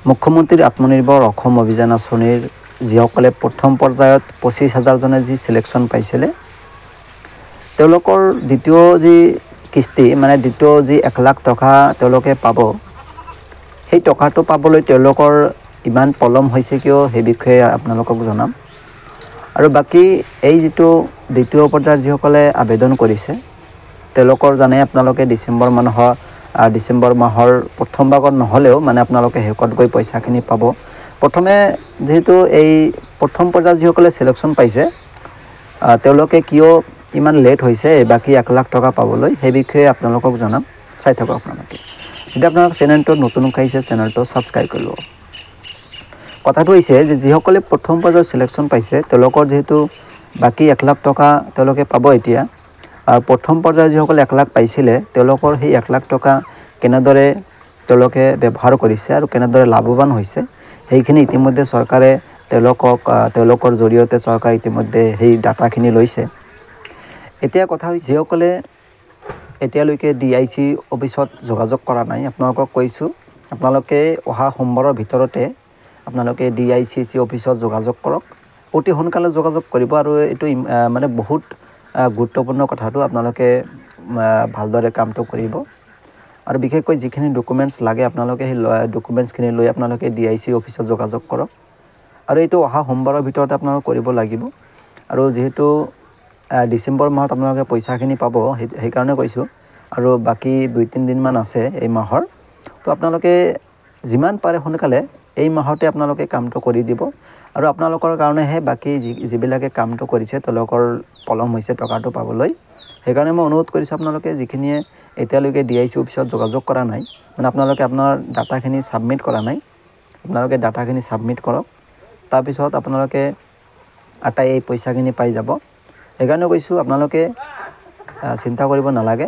মুখ্যমন্ত্ৰীৰ আত্মনিৰ্ভৰ অসম অভিযান আঁচনিৰ যিসকলে প্ৰথম পৰ্যায়ত 25,000 জনে যি সিলেকশন পাইছিলে তেওঁলোকৰ দ্বিতীয় যি কিস্তি মানে দ্বিতীয় যি 1 লাখ টকা তেওঁলোকে পাব সেই টকাটো পাবলৈ তেওঁলোকৰ ইমান পলম হৈছে কিয় সেই বিষয়ে আপোনালোকক জনাম আৰু বাকি এই যেটো দ্বিতীয় পৰ্যায়ৰ যিসকলে আবেদন কৰিছে তেওঁলোকৰ জানে আপোনালোকে ডিসেম্বৰ মাহৰ প্ৰথম ভাগত নহলেও মানে আপোনালোকে হেকত গৈ পইচাখিনি পাব প্ৰথমে যেহেতু এই প্ৰথম পৰ্যায়ৰ যিসকলে সিলেকশন পাইছে তেওঁলোকে কিয় ইমান লেট হৈছে বাকি 1 লাখ টকা পাবলৈ সেই বিষয়ে আপোনালোকক জনাম চাই থাকক আপোনালোকে যদি আপোনালোক চেনেলটো নতুন খাইছে চেনেলটো সাবস্ক্ৰাইব কৰি লওক কথাটো হৈছে যে যিসকলে প্ৰথম পৰ্যায়ৰ সিলেকশন পাইছে তেওঁলোকৰ যেহেতু বাকি 1 লাখ টকা তেওঁলোকে পাব এতিয়া আৰু প্ৰথম পৰ্যায়ৰ যিসকলে 1 লাখ পাইছিলে তেওঁলোকৰ সেই 1 লাখ টকা কেনেদৰে তেওঁলোকে ব্যৱহাৰ কৰিছে আৰু কেনেদৰে লাভৱান হৈছে সেইখিনি ইতিমধ্যে চৰকাৰে তেওঁলোকৰ জৰিয়তে চৰকাৰ ইতিমধ্যে সেই ডাটাখিনি লৈছে এতিয়া কথা হৈছে যিসকলে এতিয়ালৈকে ডিআইসি অফিসত যোগাযোগ কৰা নাই আপোনালোকক কৈছো আপোনালোকে অহা সোমবাৰৰ ভিতৰতে আপোনালোকে ডিআইসিসি অফিসত যোগাযোগ কৰক অতি সোনকালে যোগাযোগ কৰিব আৰু এটো মানে বহুত গুৰুত্বপূৰ্ণ কথাটো আপোনালোকে ভালদৰে কামটো কৰিব আৰু বিশেষকৈ যিখিনি ডকুমেন্টস লাগে আপোনালোকে সেই ডকুমেন্টসখিনি লৈ আপোনালোকে ডিআইসি অফিসত যোগাযোগ কৰক আৰু এটো অহা সোমবাৰৰ ভিতৰতে আপোনালোকে কৰিব লাগিব আৰু যেহেতু ডিসেম্বৰ মাহত আপোনালোকে পইচাখিনি পাব সেই কাৰণে কৈছো আৰু বাকি 2-3 দিন মান আছে এই মাহৰ তো আপোনালোকে যিমান পাৰে সোনকালে এই মাহতে আপোনালোকে কামটো কৰি দিব আৰু আপোনালোকৰ কাৰণে হে বাকি যিবিলাকে কামটো কৰিছে তেওঁলোকৰ পলম হৈছে টকাটো পাবলৈ সেইকাৰণে মই অনুৰোধ কৰিছো আপোনালোকে যিখিনিয়ে এতিয়ালৈকে ডিআইসি অফিসত যোগাযোগ কৰা নাই মানে আপোনালোকে আপোনাৰ ডাটাখিনি সাবমিট কৰা নাই আপোনালোকে ডাটাখিনি সাবমিট কৰক তাৰ পিছত আপোনালোকে আটাই এই পইচাখিনি পাই যাব সেইকাৰণে কৈছো আপোনালোকে চিন্তা কৰিব নালাগে